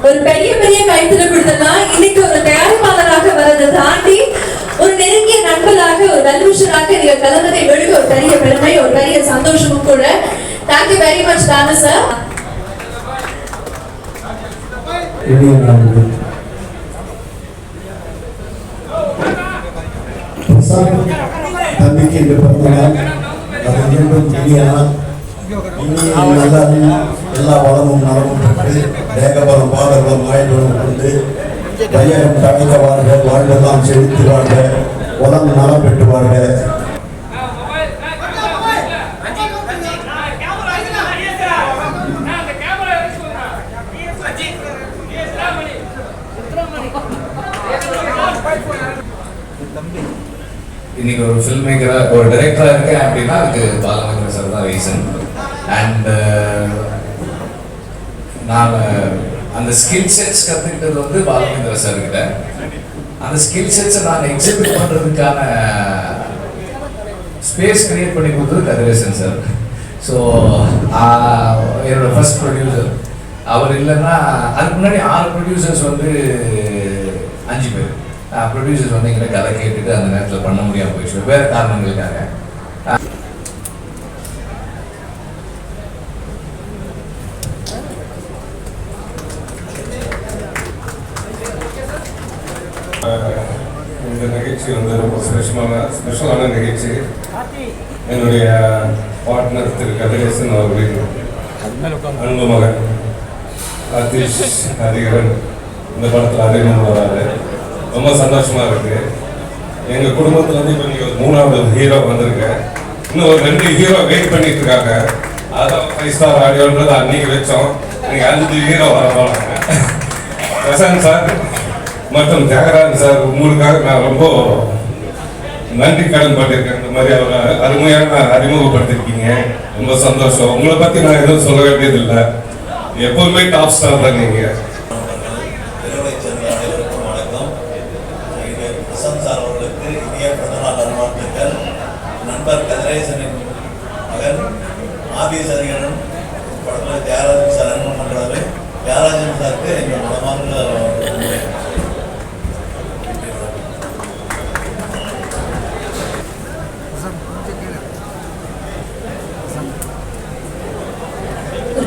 ஒரு பெரிய பெரிய கைத்துல கொடுத்தலாம். இன்னைக்கு ஒரு தயாரிப்பாளராக வரதை தாண்டி ஒரு நெருங்கிய நண்பராக ஒரு வெல்விஷராக நீங்க கலந்ததை வெளியே ஒரு பெரிய பெருமை, ஒரு பெரிய சந்தோஷமும் கூட. தேங்க்யூ வெரி மச் தானு சார். தம்பிக்கு என்று பிறந்தனால் அது மீண்டும் இனியனால் எல்லா வளமும் நலமும் பெற்று தேகபலம் பாதபலம் ஆயுதம் கொண்டு வையகம் தடைக்க வாழ்க, வாழ்வெல்லாம் செழித்து வாழ்க, உலம் நலம் பெற்று வாழ்க. இன்னைக்கு ஒரு ஃபில்ம் மேக்கரா ஒரு டைரக்டரா இருக்கேன் அப்படின்னா அதுக்கு பாலமேந்திர சார் தான் ரீசன். அண்ட் நான் அந்த ஸ்கில் செட்ஸ் கற்றுக்கிட்டது வந்து பாலமேந்திர சார் கிட்ட. அந்த ஸ்கில் செட்ஸை நான் எக்ஸிபிட் பண்ணுறதுக்கான ஸ்பேஸ் கிரியேட் பண்ணி கொடுத்தது கதிரேசன் சார். ஸோ என்னோட ஃபர்ஸ்ட் ப்ரொடியூசர் அவர் இல்லைன்னா அதுக்கு முன்னாடி 6 ப்ரொடியூசர்ஸ் வந்து 5 பேர் ப்ரொடியூசர்ஸ் வந்து எங்கிட்ட கதை கேட்டுட்டு அந்த நேரத்தில் பண்ண முடியாமல் போயிடுச்சு வேறு காரணங்களுக்காக. இந்த நிகழ்ச்சி வந்து ரொம்ப ஸ்பெஷலான நிகழ்ச்சி. என்னுடைய பார்ட்னர் திரு கதிரேசன் அவர்களின் அன்பு மகன் சதீஷ் ஹரிஹரன் இந்த படத்தில் அறிமுகம் வராது. ரொம்ப சந்தோஷமாக இருக்குது. எங்கள் குடும்பத்தில் வந்து இப்போ நீங்கள் 3வது ஹீரோ வந்திருக்கேன். இன்னும் ஒரு 2 ஹீரோ வெயிட் பண்ணிட்டு இருக்காங்க. அதான் 5 ஸ்டார் ஆடியோன்றது அன்னைக்கு வச்சோம். நீங்கள் 5 ஹீரோ வர போகிறாங்க. பிரசாந்த் சார் மற்றும் தியாகராஜன் சார் உங்களுக்காக நான் ரொம்ப நன்றி கடன் பட்டிருக்கேன். இந்த மாதிரி அவரை அருமையாக அறிமுகப்படுத்திருக்கீங்க. ரொம்ப சந்தோஷம். உங்களை பற்றி நான் எதுவும் சொல்ல வேண்டியதில்லை. எப்போதுமே டாப் ஸ்டார் தான் நீங்கள். அவர்களுக்கு இனிய பிறந்தநாள் நல்வாழ்த்துக்கள். நண்பர் கதிரேசனின் மகன் ஆதிசரிகரன் படத்தில் தியாகராஜன் சார் அனுமதி பண்ணுறாரு. தியாகராஜன் சாருக்கு எங்கள் மனமார்ந்த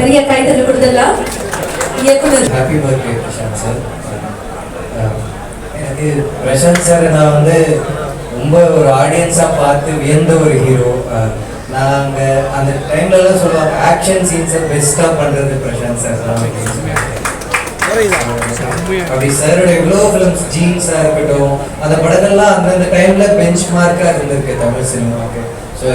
பெரிய கைத்தறி கொடுத்துடலாம். Happy birthday Prashanth sir. எனக்கு பிரசாந்த் சார் நான் வந்து ரொம்ப ஒரு ஆடியன்ஸாக பார்த்து வியந்த ஒரு ஹீரோ. நாங்கள் அந்த டைம்லலாம் சொல்லுவாங்க ஆக்ஷன் சீன்ஸை பெஸ்ட்டாக பண்ணுறது பிரசாந்த் சார் தான். அப்படி சாரோட எவ்வளோ ஃபிலிம்ஸ் ஜீன்ஸாக இருக்கட்டும் அந்த படங்கள்லாம் அந்தந்த டைமில் பெஞ்ச் மார்க்காக இருந்திருக்கு தமிழ் சினிமாவுக்கு. ஸோ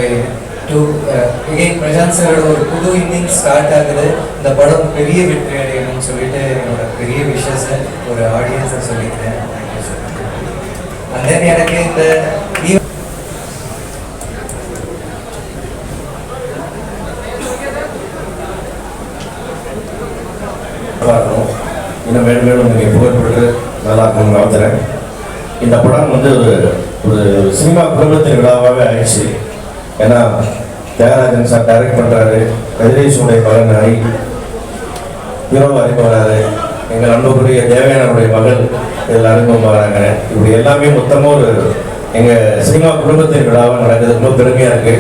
பிரசாந்த் சாரோட ஒரு புது இன்னிங் ஸ்டார்ட் ஆகுது. இந்த படம் பெரிய வெற்றி அடையணும்னு சொல்லிட்டு என்னோட பெரிய விஷயத்தை ஒரு ஆடியன்ஸை சொல்லிக்கிறேன். அந்த எனக்கு இந்த இன்னும் மேலும் மேலும் நீங்கள் புகழ்பெற்று நல்லா இருக்கணும்னு நம்புகிறேன். இந்த படம் வந்து ஒரு சினிமா குடும்பத்தின் விழாவாகவே ஆயிடுச்சு. ஏன்னா தியாகராஜன் சார் டைரக்ட் பண்ணுறாரு, கதிரேஷனுடைய மகன் ஹீரோவாக அறிமுகறாரு, எங்கள் அன்புக்குரிய தேவயானனுடைய மகள் இதில் அறிமுகமாகறாங்க. இப்படி எல்லாமே மொத்தமாக ஒரு எங்கள் சினிமா குடும்பத்தின் விழாவாக நடக்குது. ரொம்ப பெருமையாக இருக்குது.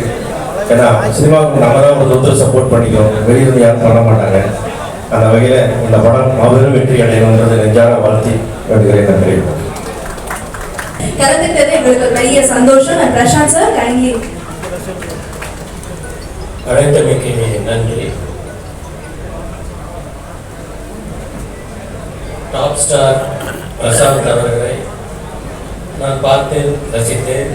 ஏன்னா சினிமாவுக்கு நம்ம தான் ஒரு தொந்தரவு சப்போர்ட் பண்ணிக்கிறோம், வெளியிருந்து யாரும் பண்ண மாட்டாங்க. அந்த வகையில் இந்த படம் மாபெரும் வெற்றி அடையணுன்றது நெஞ்சார வாழ்த்தி வேண்டுகிறேன். நன்றி. கலந்துக்கிட்டது எங்களுக்கு பெரிய சந்தோஷம். Prashanth sir kindly. அழைத்தமைக்கு நன்றி. டாப் ஸ்டார் பிரசாந்த் அவர்களை நான் பார்த்தேன், ரசித்தேன்,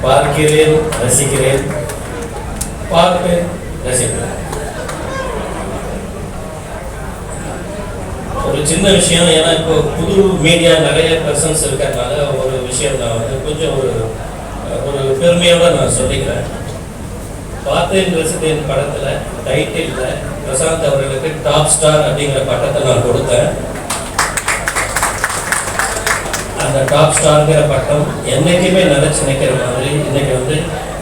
பார்க்கிறேன், ரசிக்கிறேன், பார்ப்பேன், ரசிப்பேன். ஒரு சின்ன விஷயம், ஏன்னா இப்போ புது மீடியா நிறைய பர்சன்ஸ் இருக்கிறதுனால ஒரு விஷயம் நான் வந்து கொஞ்சம் ஒரு பெருமையோட நான் சொல்லிக்கிறேன். பார்த்தேன் ரசித்தேன் படத்தில் டைட்டிலில் பிரசாந்த் அவர்களுக்கு டாப் ஸ்டார் அப்படிங்கிற பட்டத்தை நான் கொடுத்தேன். அந்த டாப் ஸ்டார்ங்கிற பட்டம் என்றைக்குமே நினைச்சு நிற்கிற மாதிரி இன்னைக்கு வந்து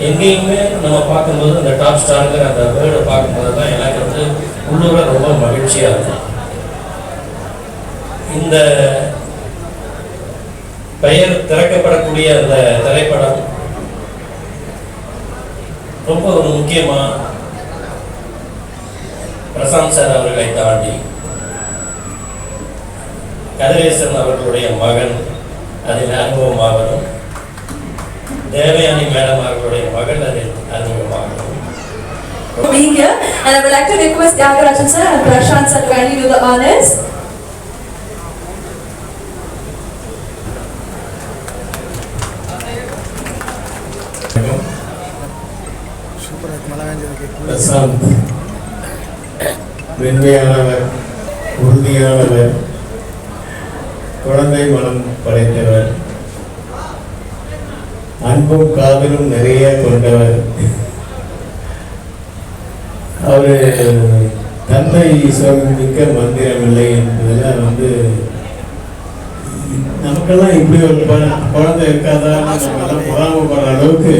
எங்கேயுமே நம்ம பார்க்கும்போது அந்த டாப் ஸ்டார்ங்கிற அந்த வேர்டை பார்க்கும்போது தான் எனக்கு வந்து உள்ளூர ரொம்ப மகிழ்ச்சியாக இருக்கும். இந்த பெயர் திறக்கப்படக்கூடிய அந்த திரைப்படம் ரொம்ப ஒரு முக்கியமா பிரசாந்த் சார் அவர்களை தாண்டி கதிரேசன் அவர்களுடைய மகன் அதில் அறிமுகமாகணும், தேவயானி மேடம் அவர்களுடைய மகள் அதில் அறிமுகமாகணும். Being here, and I would like to request Tyagarajan sir and Prashant sir to kindly do the honors. Prashanth மென்மையானவர், உறுதியானவர், குழந்தை மனம் படைத்தவர், அன்பும் காதலும் நிறைய கொண்டவர். அவர் தந்தை மிக்க மந்திரம் இல்லை என்பதெல்லாம் நமக்கெல்லாம் இப்படி ஒரு குழந்தை இருக்காதான் நம்மெல்லாம் பொறாமப்படுற அளவுக்கு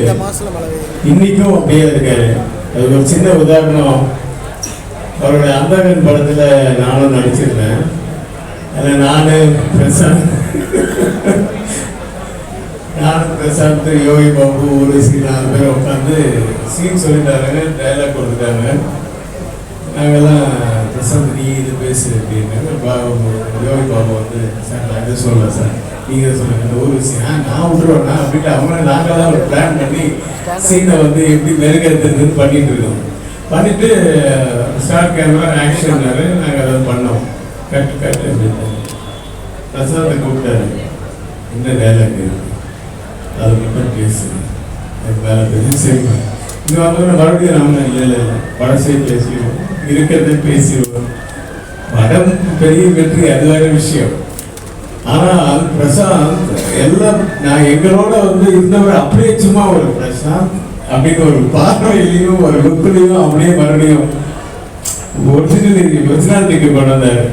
இன்னைக்கும் அப்படியே இருக்காரு. அது ஒரு சின்ன உதாரணம். அவருடைய அந்தகன் படத்துல நானும் நடிச்சிருந்தேன். அதில் நானும் பிரசாந்த், யோகி பாபு, ஊர்வசி 4 பேர் உட்காந்து சீன் சொல்லிட்டாங்க, டைலாக் கொடுத்துட்டாங்க. நாங்கெல்லாம் பிரசாந்த் நீ இது பேசு அப்படின்னு யோகி பாபு சார் நான் இதை சொல்லலாம் சார், நீங்கள் சொல்லுங்க இந்த ஊர்வசி நான் விட்டுருவேண்ணா அப்படின்ட்டு அவங்க நாங்கள் தான் ஒரு பிளான் பண்ணி சீனை எப்படி மெருகேற்றுறதுன்னு பண்ணிட்டு இருக்கோம். பண்ணிட்டு ஸ்டார்ட் கேமரா ஆக்ஷன்னாரு, நாங்கள் அதை பண்ணோம். கட்டு அப்படின்னு பிரசாந்தை கூப்பிட்டாரு, என்ன டைலாக் அது மட்டும் பேசு வேலை பேசி சரி இங்கே வந்தோம்னா மறுபடியும் நம்ம இல்லை படசை பேசிடுவோம், இருக்கிறத பேசிடுவோம். படம் பெரிய வெற்றி அது வேற விஷயம். ஆனால் பிரசாந்த் எல்லாம் நான் எங்களோட இருந்தவர் அப்படியே சும்மா ஒரு பிரசாந்த் அப்படின்னு ஒரு பார்வையிலையும் ஒரு லுக்கிலையும் அப்படியே மறுபடியும் ஒரிஜினாலிட்டிக்கு கொண்டு வந்தார்.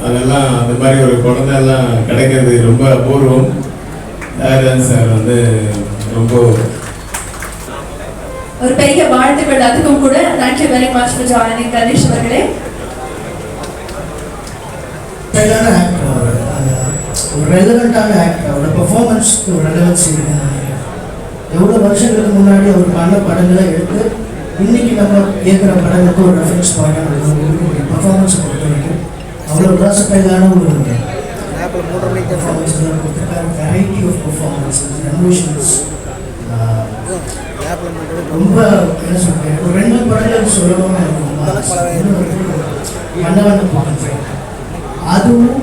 அதெல்லாம் அந்த மாதிரி ஒரு குழந்தை எல்லாம் கிடைக்கிறது ரொம்ப அபூர்வம். சார் ரொம்ப ஒரு பெரிய வாழ்த்துக்கள் அதுக்கும் கூட. Thank you very much for joining Ganesh அவர்களே. ஒரு ரெலவெண்டான ஆக்டர், அவரோட பெர்ஃபார்மன்ஸ்க்கு ஒரு ரெலவன்ஸ் இருக்கு. எவ்வளோ வருஷங்களுக்கு முன்னாடி அவர் பண்ண படங்களை எடுத்து இன்னைக்கு நம்ம கேட்குற படங்களுக்கு ஒரு ரெஃபரன்ஸ் பாயிண்டாக பெர்ஃபார்மன்ஸ் பொறுத்த வரைக்கும் அவ்வளோ வேர்சடைலான ஒரு பெர்ஃபார்மன்ஸ் கொடுத்துருக்காரு. வெரைட்டி ஆஃப் பெர்ஃபார்மன்ஸஸ், எமோஷன்ஸ் ரொம்ப என்ன சொல்கிறேன், ஒரு 2 படங்கள் சொல்லணும்னு இருக்கும். மன்னவன் பார்க்குறேன், அதுவும்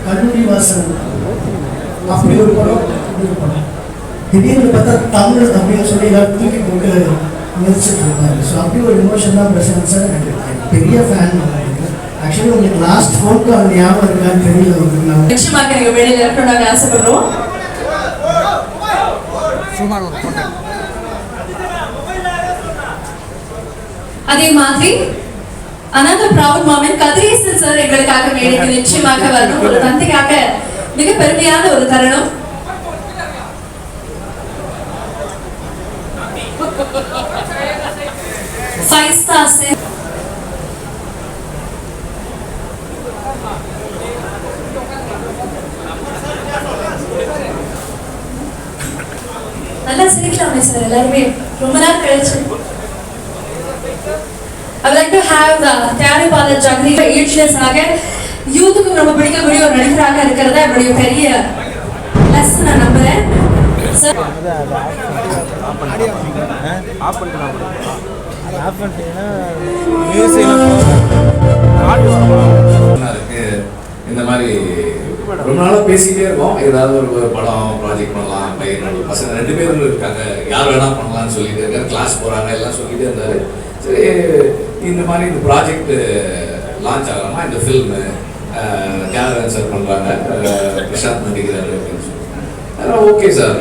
கல்லூரி வாசல் அப்படி ஒரு படம். திடீர்னு பார்த்தா தமிழ் அப்படின்னு சொல்லி எல்லாரும் தூக்கி போட்டு முயற்சிட்டு இருப்பாரு. ஸோ அப்படி ஒரு இமோஷன் தான் பிரசாந்த் சார். எனக்கு பெரிய ஃபேன். ஆக்சுவலி உங்களுக்கு லாஸ்ட் ஃபோன் கால் ஞாபகம் இருக்கான்னு தெரியல. நிச்சயமாக நீங்கள் வெளியில் இருக்கணும் நாங்கள் ஆசைப்படுறோம். அதே மாதிரி another proud moment, Kathiresan sir எங்களுக்காக மேடைக்கு நிச்சயமாக வரணும். ஒரு தந்தையாக மிக பெருமையான ஒரு தருணம். Five stars. நல்லா சிரிக்கலாமே சார் எல்லாருமே ரொம்ப நாள் கழிச்சு. I would like to have the தயாரிப்பாளர் ஜெகதி ஈர்ச்சியஸாக யூத்துக்கு ரொம்ப பிடிக்கக்கூடிய ஒரு நடிகராக இருக்கிறத என்னுடைய பெரிய பிளஸ் நான் நம்புறேன். இந்த மாதிரி ரொம்ப நாளாக பேசிக்கிட்டே இருக்கோம். ஏதாவது ஒரு படம் ப்ராஜெக்ட் பண்ணலாம், பசங்க 2 பேரும் இருக்காங்க, யார் வேணா பண்ணலாம்னு சொல்லிட்டு இருக்காரு. கிளாஸ் போகிறாங்க எல்லாம் சொல்லிகிட்டே இருந்தார். சரி இந்த மாதிரி இந்த ப்ராஜெக்ட் லான்ச் ஆகலாமா, இந்த ஃபில்மு கேமரா சார் பண்ணுறாங்க, பிரசாந்த் நடிக்கிறாரு அப்படின்னு சொல்லி அதெல்லாம் ஓகே சார்.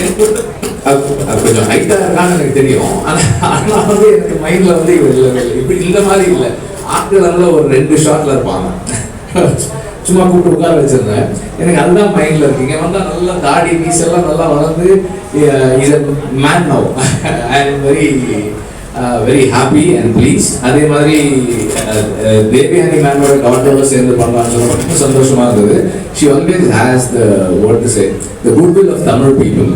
எனக்கு கொஞ்சம் ஹைட்டாக இருக்கான்னு எனக்கு தெரியும். ஆனால் எனக்கு மைண்டில் இவர் இல்லை இப்படி இந்த மாதிரி இல்லை. ஆட்கள் ஒரு 2 ஷாட்டில் இருப்பாங்க, சும்மா கூப்பிட்டு உட்கார வச்சிருந்தேன். எனக்கு அதுதான் மைண்டில் இருக்கு. இங்கே வந்தால் நல்லா தாடி மீசெல்லாம் நல்லா வளர்ந்து is a man now. I am very very happy and please. அதே மாதிரி தேவயானி மேமோட டாட்டரோட சேர்ந்து பண்ணலாம்னு சொன்ன ரொம்ப சந்தோஷமா இருந்தது. She always has the what to say the goodwill of Tamil people.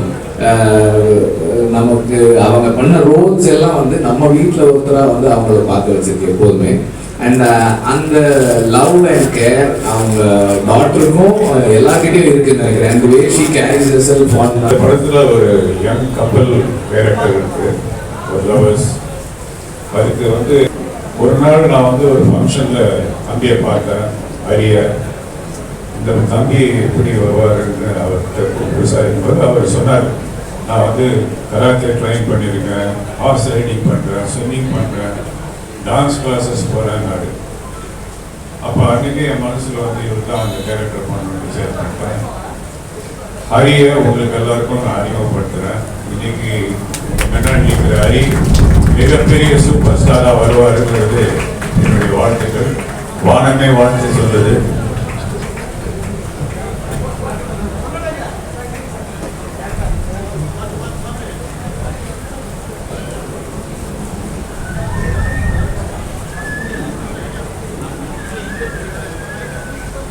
நமக்கு அவங்க பண்ண ரோல்ஸ் எல்லாம் வந்து நம்ம வீட்டில் ஒருத்தராக வந்து அவங்கள பார்க்க வச்சிருக்கு எப்போதுமே. அண்ட் அந்த லவ் அண்ட் கேர் அவங்க டாட்டருக்கும் எல்லார்கிட்டையும் இருக்குன்னு நினைக்கிறேன். அந்த way she carries herself on. இந்த படத்தில் ஒரு யங் கப்பல் கேரக்டர் இருக்கு, ஒரு லவர்ஸ். அதுக்கு வந்து ஒரு நாள் நான் வந்து ஒரு ஃபங்க்ஷனில் தம்பியை பார்த்தேன், அரிய. இந்த தம்பி எப்படி வருவாருன்னு அவர்கிட்ட விசாரிக்கும்போது அவர் சொன்னார், நான் வந்து கராத்தே ட்ரைன் பண்ணியிருக்கேன், ஹார்ஸ் ரைடிங் பண்ணுறேன், ஸ்விம்மிங் பண்ணுறேன், டான்ஸ் கிளாஸஸ் போகிறேன்னாரு. அப்போ அன்றைக்கி என் மனசில் வந்து இவர் தான் அந்த கேரக்டர் பண்ணணும்னு டிசைட் பண்ணிட்டேன். ஹரியை உங்களுக்கு எல்லாருக்கும் நான் அறிமுகப்படுத்துகிறேன். இன்னைக்கு முன்னாடி இருக்கிற ஹரி மிகப்பெரிய சூப்பர் ஸ்டாராக வருவாருங்கிறது என்னுடைய வாழ்த்துக்கள். வானமே வாழ்த்து சொல்லுது.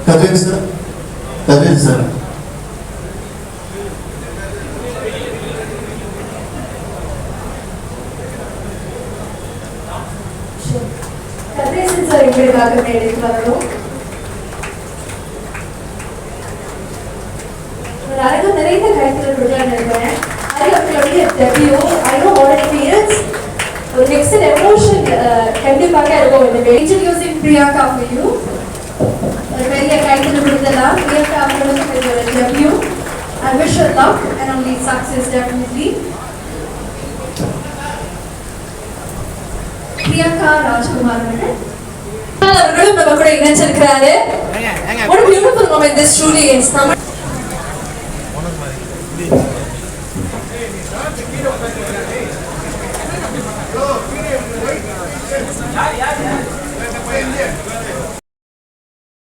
கவின் சார் கதிரேசன் சார் எங்களுக்காக மேடைக்கு வரணும். ஒரு அரங்கம் நிறைந்த கைத்தறி விழான்னு இருக்கிறேன். அவர்களுடைய debut I know what it is. ஒரு நெக்ஸ்ட் எமோஷன் கண்டிப்பாக இருக்கும். இந்த இன்ட்ரோடியூசிங் பிரியாங்கா ஃபார் யூ. ஒரு பெரிய கைத்தறி விழுதலாம். பிரியாங்கா அவர்களுக்கு ஒரு debut. I wish her luck and only success definitely. Priyanka Rajkumar அவர்களும் நம்ம கூட இணைச்சிருக்கிறாரு. What a beautiful moment this truly is.